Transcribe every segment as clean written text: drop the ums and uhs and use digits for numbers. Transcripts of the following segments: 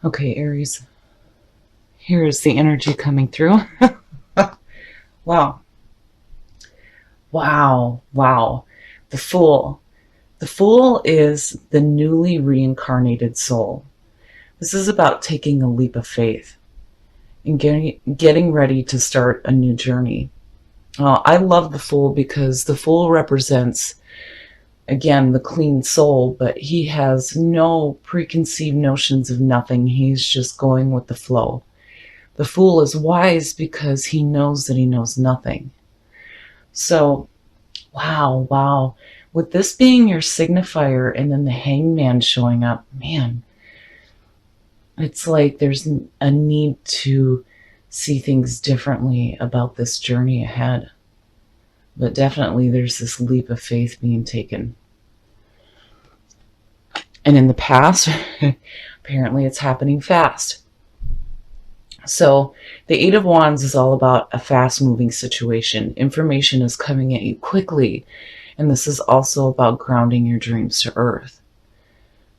Okay, Aries, here is the energy coming through. Wow. Wow. Wow. The Fool. The Fool is the newly reincarnated soul. This is about taking a leap of faith and getting ready to start a new journey. I love the Fool because the Fool represents, again, the clean soul, but he has no preconceived notions of nothing. He's just going with the flow. The Fool is wise because he knows that he knows nothing. So, wow, wow. With this being your signifier and then the Hangman showing up, man, it's like there's a need to see things differently about this journey ahead. But definitely there's this leap of faith being taken. And in the past, apparently it's happening fast. So the Eight of Wands is all about a fast-moving situation. Information is coming at you quickly, and this is also about grounding your dreams to earth.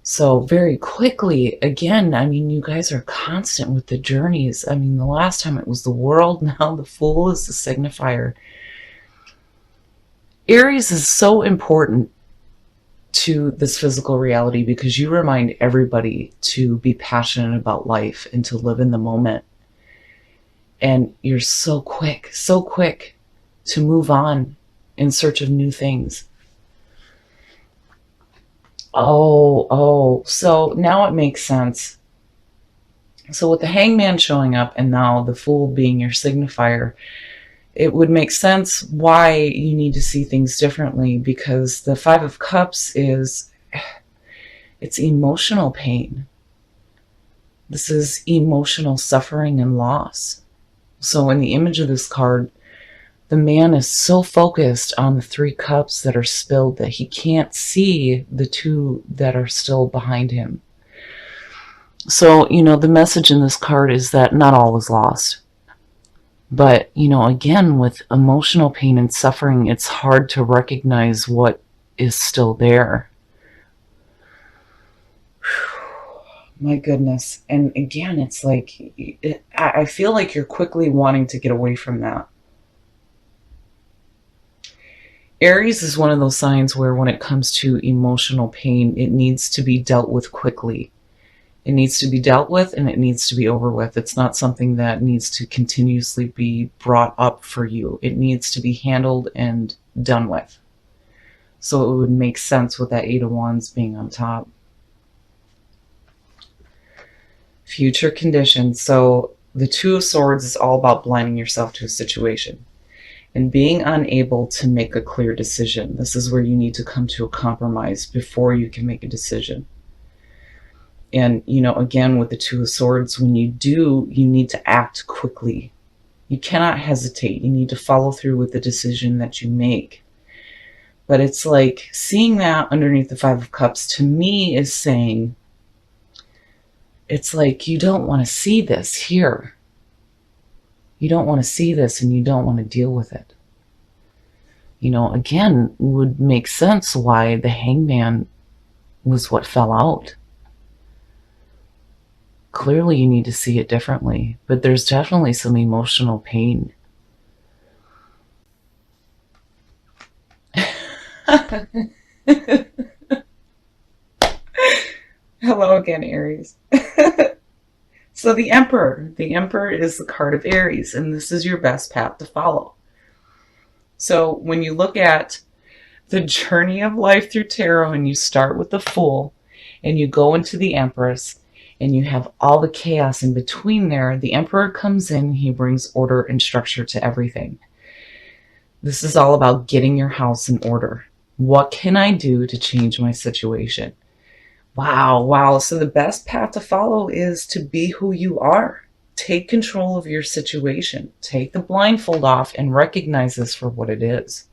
So very quickly, again, I mean, you guys are constant with the journeys. I mean, the last time it was the World, now the Fool is the signifier. Aries is so important to this physical reality because you remind everybody to be passionate about life and to live in the moment. And you're so quick to move on in search of new things. Oh, so now it makes sense. So with the Hangman showing up and now the Fool being your signifier, it would make sense why you need to see things differently, because the Five of Cups is, it's emotional pain. This is emotional suffering and loss. So in the image of this card, the man is so focused on the three cups that are spilled that he can't see the two that are still behind him. So, you know, the message in this card is that not all is lost. But, you know, again, with emotional pain and suffering, it's hard to recognize what is still there. My goodness. And again, it's like, I feel like you're quickly wanting to get away from that. Aries is one of those signs where when it comes to emotional pain, it needs to be dealt with quickly. It needs to be dealt with and it needs to be over with. It's not something that needs to continuously be brought up for you. It needs to be handled and done with. So it would make sense with that Eight of Wands being on top. Future conditions. So the Two of Swords is all about blinding yourself to a situation and being unable to make a clear decision. This is where you need to come to a compromise before you can make a decision. And, you know, again, with the Two of Swords, when you do, you need to act quickly. You cannot hesitate. You need to follow through with the decision that you make. But it's like seeing that underneath the Five of Cups to me is saying, it's like you don't want to see this here. You don't want to see this and you don't want to deal with it. You know, again, would make sense why the Hangman was what fell out. Clearly you need to see it differently, but there's definitely some emotional pain. Hello again, Aries. So the Emperor is the card of Aries, and this is your best path to follow. So when you look at the journey of life through tarot and you start with the Fool and you go into the Empress and you have all the chaos in between there, the Emperor comes in, he brings order and structure to everything. This is all about getting your house in order. What can I do to change my situation? Wow. So the best path to follow is to be who you are. Take control of your situation. Take the blindfold off and recognize this for what it is.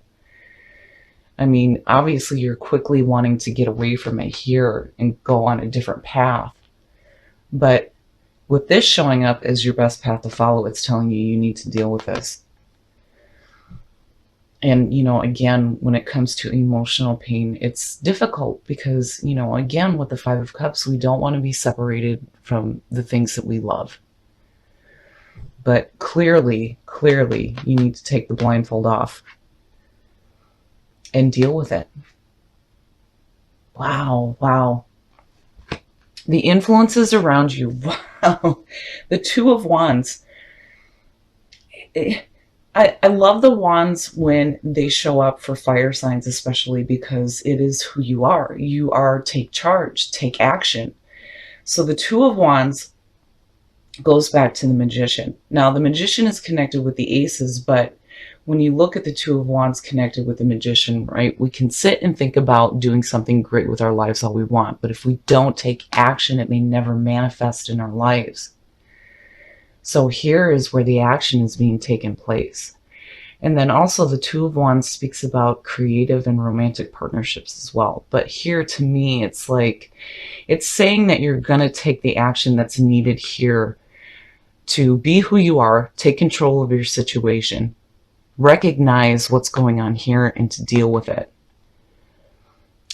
I mean, obviously you're quickly wanting to get away from it here and go on a different path. But with this showing up as your best path to follow, it's telling you you need to deal with this. And, again, when it comes to emotional pain, it's difficult because, again, with the Five of Cups, we don't want to be separated from the things that we love. But clearly, you need to take the blindfold off and deal with it. Wow. The influences around you. Wow. The Two of Wands. I love the wands when they show up for fire signs, especially because it is who you are. You are take charge, take action. So the Two of Wands goes back to the Magician. Now, the Magician is connected with the Aces, but when you look at the Two of Wands connected with the Magician, right, we can sit and think about doing something great with our lives all we want. But if we don't take action, it may never manifest in our lives. So here is where the action is being taken place. And then also the Two of Wands speaks about creative and romantic partnerships as well. But here, to me, it's like, it's saying that you're going to take the action that's needed here to be who you are, take control of your situation, recognize what's going on here, and to deal with it.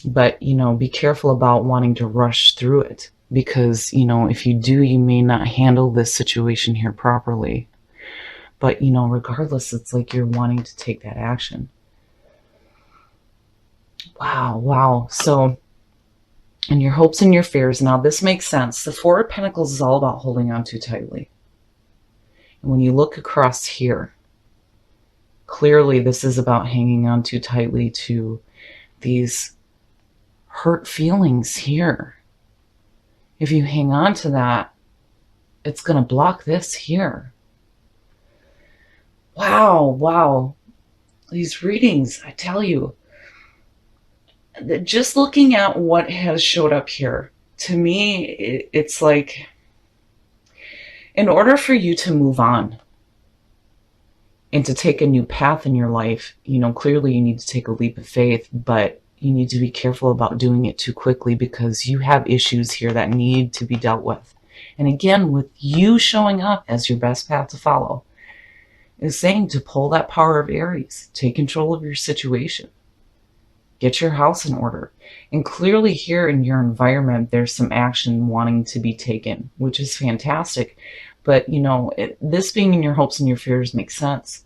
But, be careful about wanting to rush through it, because, if you do, you may not handle this situation here properly. But, regardless, it's like you're wanting to take that action. Wow. So, and your hopes and your fears. Now, this makes sense. The Four of Pentacles is all about holding on too tightly. And when you look across here, clearly this is about hanging on too tightly to these hurt feelings here. If you hang on to that, it's going to block this here. Wow. These readings, I tell you, just looking at what has showed up here, to me, it's like, in order for you to move on and to take a new path in your life, clearly you need to take a leap of faith, but you need to be careful about doing it too quickly, because you have issues here that need to be dealt with. And again, with you showing up as your best path to follow, is saying to pull that power of Aries, take control of your situation, get your house in order. And clearly here in your environment, there's some action wanting to be taken, which is fantastic. But, this being in your hopes and your fears makes sense.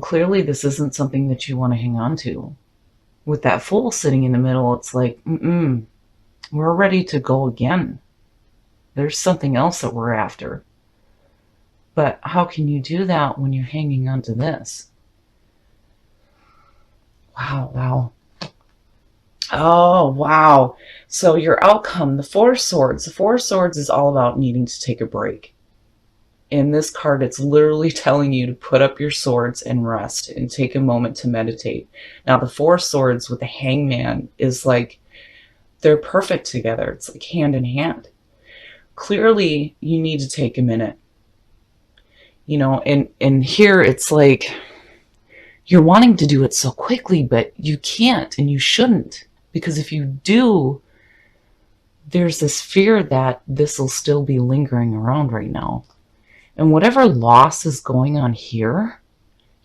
Clearly this isn't something that you want to hang on to. With that Fool sitting in the middle, it's like, we're ready to go again. There's something else that we're after. But how can you do that when you're hanging on to this? Wow. Oh, wow. So your outcome, the Four of Swords. The Four of Swords is all about needing to take a break. In this card, it's literally telling you to put up your swords and rest and take a moment to meditate. Now, the Four of Swords with the Hangman is like, they're perfect together. It's like hand in hand. Clearly, you need to take a minute. And here it's like, you're wanting to do it so quickly, but you can't and you shouldn't. Because if you do, there's this fear that this will still be lingering around right now. And whatever loss is going on here,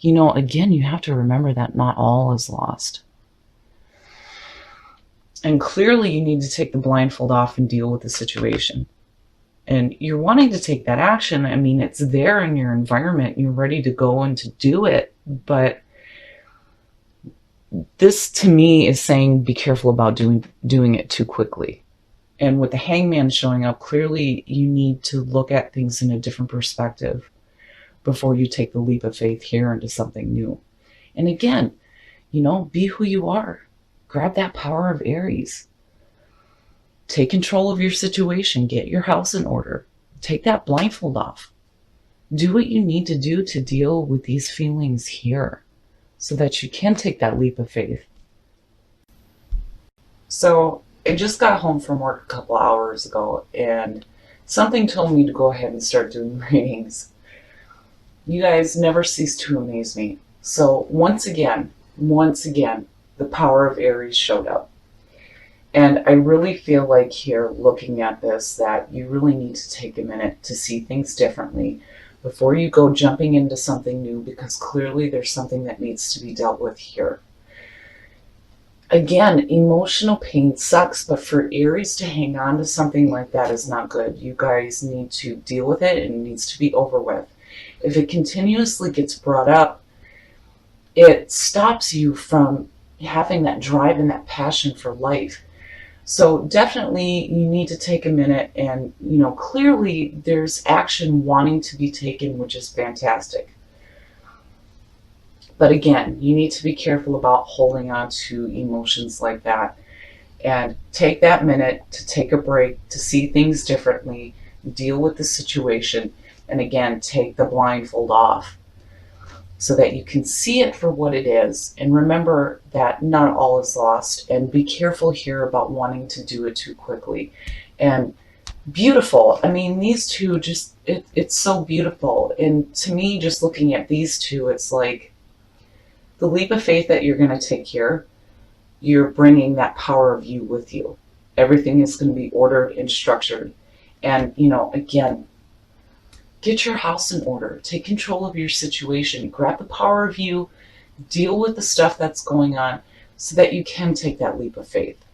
again, you have to remember that not all is lost. And clearly you need to take the blindfold off and deal with the situation. And you're wanting to take that action. I mean, it's there in your environment. You're ready to go and to do it. But this, to me, is saying be careful about doing it too quickly. And with the Hangman showing up, clearly you need to look at things in a different perspective before you take the leap of faith here into something new. And again, be who you are. Grab that power of Aries. Take control of your situation. Get your house in order. Take that blindfold off. Do what you need to do to deal with these feelings here so that you can take that leap of faith. So I just got home from work a couple hours ago, and something told me to go ahead and start doing readings. You guys never cease to amaze me. So once again, the power of Aries showed up. And I really feel like here, looking at this, that you really need to take a minute to see things differently. before you go jumping into something new, because clearly there's something that needs to be dealt with here. Again, emotional pain sucks, but for Aries to hang on to something like that is not good. You guys need to deal with it, and it needs to be over with. If it continuously gets brought up, it stops you from having that drive and that passion for life. So definitely you need to take a minute, and clearly there's action wanting to be taken, which is fantastic. But again, you need to be careful about holding on to emotions like that, and take that minute to take a break, to see things differently, deal with the situation, and again, take the blindfold off so that you can see it for what it is. And remember that not all is lost, and be careful here about wanting to do it too quickly. And beautiful. I mean, these two just, it's so beautiful. And to me, just looking at these two, it's like the leap of faith that you're going to take here, you're bringing that power of you with you. Everything is going to be ordered and structured. And, again, get your house in order. Take control of your situation. Grab the power of you. Deal with the stuff that's going on so that you can take that leap of faith.